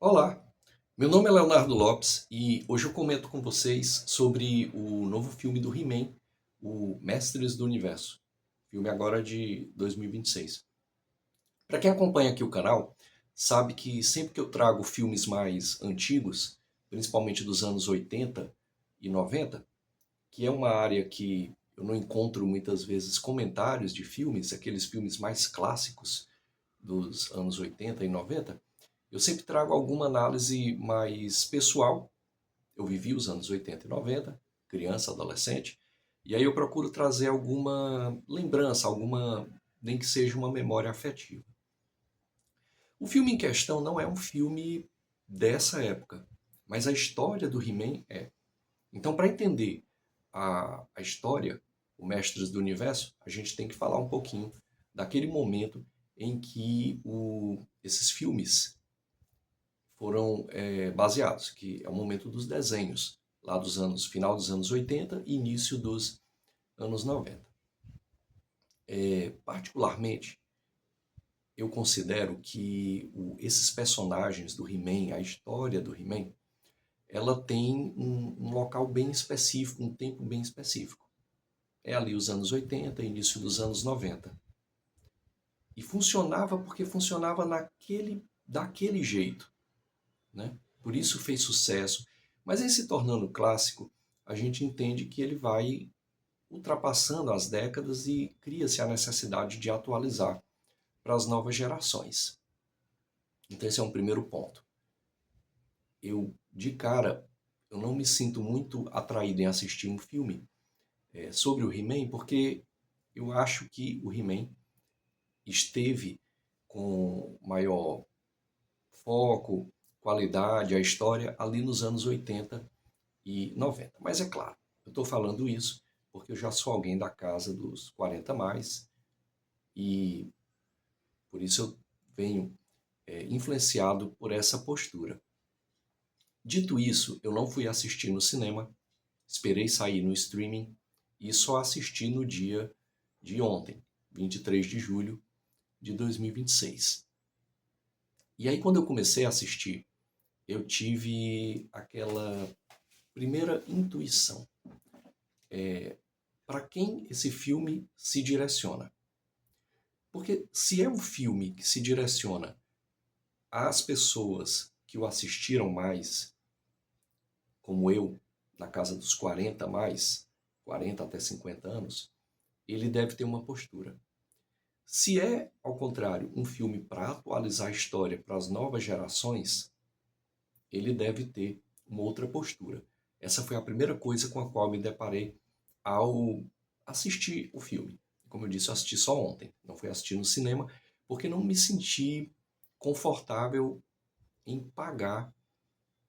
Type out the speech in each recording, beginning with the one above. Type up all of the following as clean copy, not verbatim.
Olá, meu nome é Leonardo Lopes e hoje eu comento com vocês sobre o novo filme do He-Man, o Mestres do Universo, filme agora de 2026. Para quem acompanha aqui o canal, sabe que sempre que eu trago filmes mais antigos, principalmente dos anos 80 e 90, que é uma área que eu não encontro muitas vezes comentários de filmes, aqueles filmes mais clássicos dos anos 80 e 90, eu sempre trago alguma análise mais pessoal. Eu vivi os anos 80 e 90, criança, adolescente, e aí eu procuro trazer alguma lembrança, alguma, nem que seja uma memória afetiva. O filme em questão não é um filme dessa época, mas a história do He-Man é. Então, para entender a história, o Mestres do Universo, a gente tem que falar um pouquinho daquele momento em que esses filmes foram baseados, que é o momento dos desenhos, lá dos anos, final dos anos 80 e início dos anos 90. Particularmente, eu considero que esses personagens do He-Man, a história do He-Man, ela tem um local bem específico, um tempo bem específico. É ali os anos 80, início dos anos 90. E funcionava porque funcionava daquele jeito, né? Por isso fez sucesso. Mas em se tornando clássico, a gente entende que ele vai ultrapassando as décadas e cria-se a necessidade de atualizar para as novas gerações. Então esse é um primeiro ponto. De cara, eu não me sinto muito atraído em assistir um filme sobre o He-Man, porque eu acho que o He-Man esteve com maior foco, qualidade, a história ali nos anos 80 e 90. Mas é claro, eu estou falando isso porque eu já sou alguém da casa dos 40 mais e por isso eu venho influenciado por essa postura. Dito isso, eu não fui assistir no cinema, esperei sair no streaming e só assisti no dia de ontem, 23 de julho de 2026. E aí quando eu comecei a assistir, eu tive aquela primeira intuição. Para quem esse filme se direciona? Porque se é um filme que se direciona às pessoas que o assistiram mais, como eu, na casa dos 40 mais, 40 até 50 anos, ele deve ter uma postura. Se é, ao contrário, um filme para atualizar a história para as novas gerações, ele deve ter uma outra postura. Essa foi a primeira coisa com a qual me deparei ao assistir o filme. Como eu disse, eu assisti só ontem, não fui assistir no cinema, porque não me senti confortável em pagar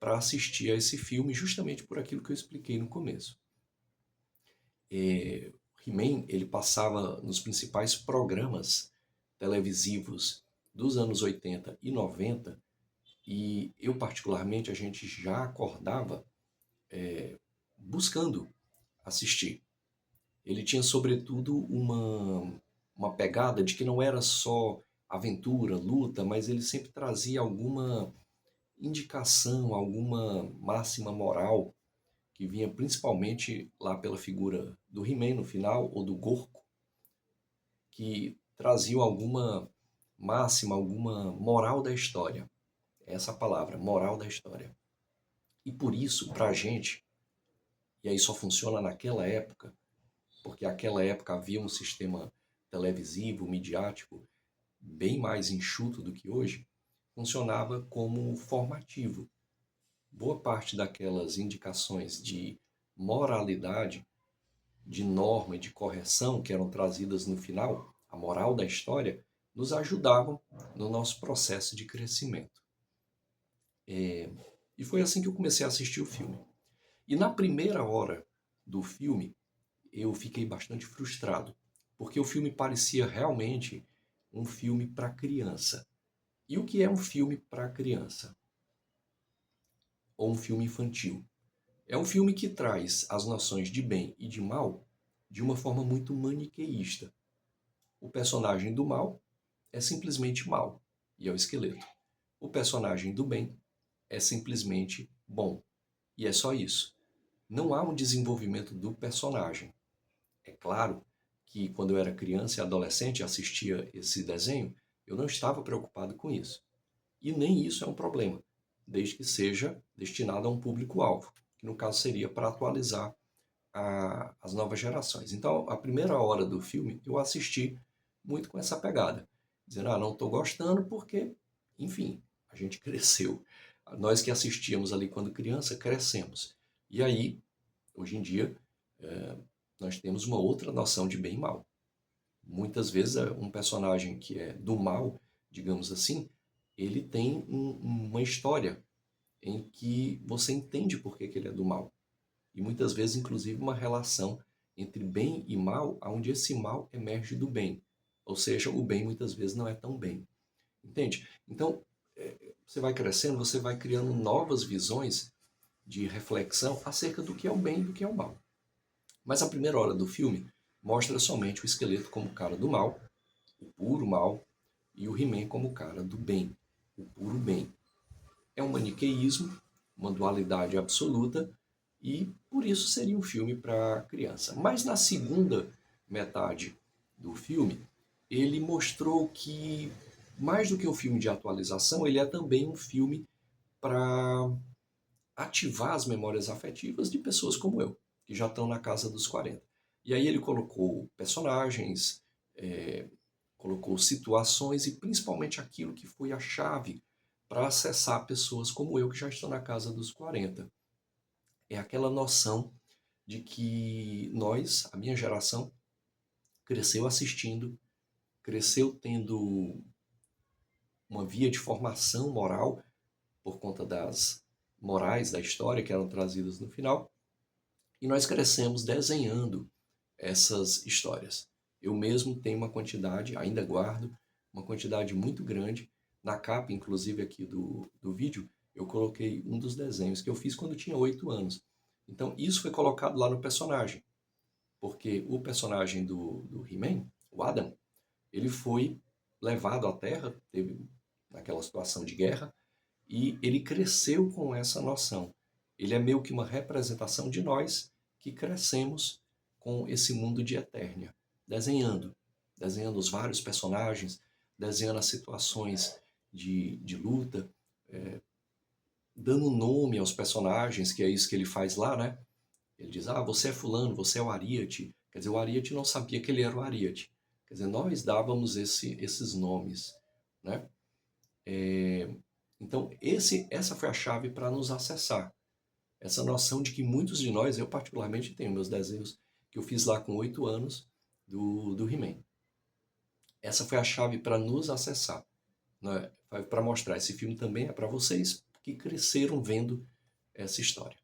para assistir a esse filme, justamente por aquilo que eu expliquei no começo. He-Man, ele passava nos principais programas televisivos dos anos 80 e 90, e eu particularmente, a gente já acordava buscando assistir. Ele tinha sobretudo uma pegada de que não era só aventura, luta, mas ele sempre trazia alguma indicação, alguma máxima moral que vinha principalmente lá pela figura do He-Man no final, ou do Gorko, que traziam alguma máxima, alguma moral da história. Essa palavra, moral da história. E por isso, para a gente, e aí só funciona naquela época, porque naquela época havia um sistema televisivo, midiático, bem mais enxuto do que hoje, funcionava como formativo. Boa parte daquelas indicações de moralidade, de norma e de correção que eram trazidas no final, a moral da história, nos ajudavam no nosso processo de crescimento. E foi assim que eu comecei a assistir o filme. E na primeira hora do filme, eu fiquei bastante frustrado, porque o filme parecia realmente um filme para criança. E o que é um filme para criança? Ou um filme infantil? É um filme que traz as noções de bem e de mal de uma forma muito maniqueísta. O personagem do mal é simplesmente mal, e é o esqueleto. O personagem do bem é simplesmente bom. E é só isso. Não há um desenvolvimento do personagem. É claro que quando eu era criança e adolescente e assistia esse desenho, eu não estava preocupado com isso. E nem isso é um problema, desde que seja destinado a um público-alvo, que no caso seria para atualizar as novas gerações. Então, a primeira hora do filme eu assisti muito com essa pegada, dizendo, não estou gostando porque, enfim, a gente cresceu. Nós que assistíamos ali quando criança, crescemos. E aí, hoje em dia, nós temos uma outra noção de bem e mal. Muitas vezes um personagem que é do mal, digamos assim, ele tem uma história em que você entende por que ele é do mal. E muitas vezes, inclusive, uma relação entre bem e mal, onde esse mal emerge do bem. Ou seja, o bem muitas vezes não é tão bem. Entende? Então, você vai crescendo, você vai criando novas visões de reflexão acerca do que é o bem e do que é o mal. Mas a primeira hora do filme mostra somente o esqueleto como o cara do mal, o puro mal, e o He-Man como o cara do bem, o puro bem. É um maniqueísmo, uma dualidade absoluta, e por isso seria um filme para criança. Mas na segunda metade do filme, ele mostrou que, mais do que um filme de atualização, ele é também um filme para ativar as memórias afetivas de pessoas como eu, que já estão na casa dos 40. E aí ele colocou personagens, colocou situações e principalmente aquilo que foi a chave para acessar pessoas como eu que já estão na casa dos 40. É aquela noção de que nós, a minha geração, cresceu assistindo, cresceu tendo uma via de formação moral por conta das morais da história que eram trazidas no final, e nós crescemos desenhando essas histórias. Eu mesmo tenho uma quantidade, ainda guardo, uma quantidade muito grande. Na capa, inclusive, aqui do vídeo, eu coloquei um dos desenhos que eu fiz quando eu tinha 8 anos. Então, isso foi colocado lá no personagem, porque o personagem do He-Man, o Adam, ele foi levado à Terra, teve naquela situação de guerra, e ele cresceu com essa noção. Ele é meio que uma representação de nós que crescemos com esse mundo de Eternia, desenhando os vários personagens, desenhando as situações de luta, dando nome aos personagens, que é isso que ele faz lá, né? Ele diz, você é fulano, você é o Ariete. Quer dizer, o Ariete não sabia que ele era o Ariete. Quer dizer, nós dávamos esses nomes, né? Então, essa foi a chave para nos acessar. Essa noção de que muitos de nós, eu particularmente tenho meus desenhos que eu fiz lá com 8 anos do He-Man. Essa foi a chave para nos acessar, né? Para mostrar, esse filme também é para vocês que cresceram vendo essa história.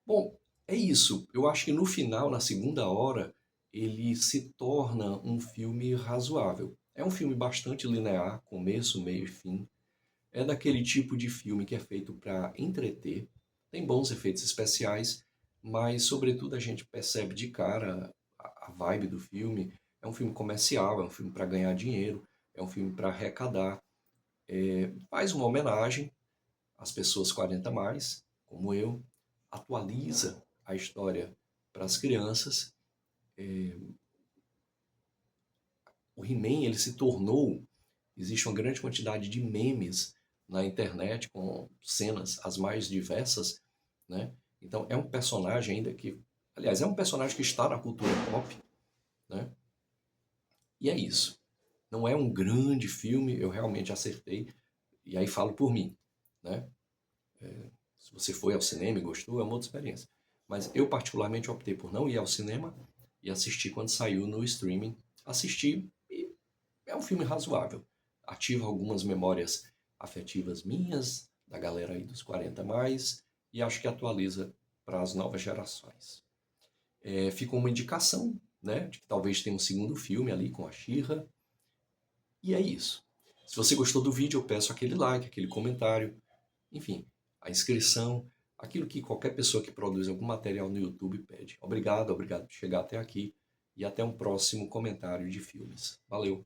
Bom, é isso. Eu acho que no final, na segunda hora, ele se torna um filme razoável. É um filme bastante linear, começo, meio e fim. É daquele tipo de filme que é feito para entreter. Tem bons efeitos especiais, mas sobretudo a gente percebe de cara a vibe do filme. É um filme comercial, é um filme para ganhar dinheiro, é um filme para arrecadar. Faz uma homenagem às pessoas 40 mais, como eu, atualiza a história para as crianças. O He-Man, ele se tornou, existe uma grande quantidade de memes na internet com cenas as mais diversas, né? Então é um personagem ainda que, aliás, é um personagem que está na cultura pop, né? E é isso. Não é um grande filme, eu realmente acertei, e aí falo por mim, né? Se você foi ao cinema e gostou, é uma outra experiência. Mas eu particularmente optei por não ir ao cinema e assistir quando saiu no streaming. Assisti e é um filme razoável. Ativa algumas memórias afetivas minhas, da galera aí dos 40 mais, e acho que atualiza para as novas gerações. Fica uma indicação, né, de que talvez tenha um segundo filme ali com a She-Ra. E é isso. Se você gostou do vídeo, eu peço aquele like, aquele comentário, enfim, a inscrição, aquilo que qualquer pessoa que produz algum material no YouTube pede. Obrigado por chegar até aqui e até um próximo comentário de filmes. Valeu!